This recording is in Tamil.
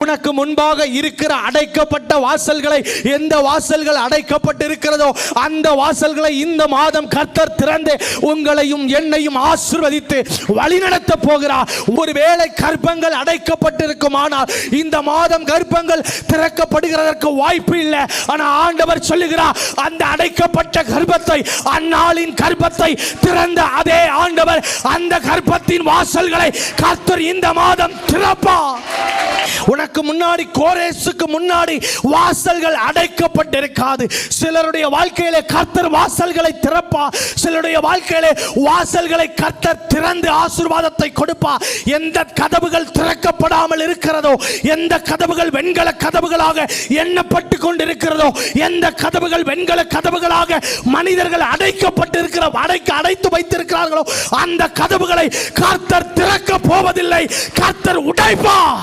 உனக்கு முன்பாக இருக்கிற அடைக்கப்பட்ட வாசல்களை, எந்த வாசல்கள் அடைக்கப்பட்டிருக்கிறதோ அந்த வாசல்களை இந்த மாதம் கர்த்தர் திறந்து உங்களையும் என்னையும் ஆசீர்வதித்து வழிநடத்த போகிறார். ஒருவேளை கர்ப்பங்கள் அடைக்கப்பட்டிருக்குமானால் இந்த மாதம் கர்ப்பங்கள் திறக்கப்படுகிறதற்கு வாய்ப்பு இல்லை. ஆனால் ஆண்டவர் சொல்லுகிறார், அந்த அடைக்கப்பட்ட கர்ப்பத்தை, அந்நாளின் கர்ப்பத்தை திறந்த அதே ஆண்டவர் அந்த கர்ப்பத்தின் வாசல்களை கர்த்தர் இந்த மாதம் திறப்பார். உனக்கு முன்னாடி, கோரேசுக்கு முன்னாடி வாசல்கள் அடைக்கப்பட்டிருக்காது. சிலருடைய வாழ்க்கையிலே கர்த்தர் வாசல்களை திறப்பா. சிலருடைய வாழ்க்கையிலே வாசல்களை கர்த்தர் திறந்து ஆசீர்வாதத்தை கொடுப்பா. எந்த கதவுகள் திறக்கப்படாமல் இருக்கிறதோ, எந்த கதவுகள் வெண்கல கதவுகளாக எண்ணப்பட்டு கொண்டிருக்கிறதோ, எந்த கதவுகள் வெண்கல கதவுகளாக மனிதர்கள் அடைத்து வைத்திருக்கிறார்களோ, அந்த கதவுகளை கர்த்தர் திறக்க போவதில்லை, கர்த்தர் உடைப்பார்.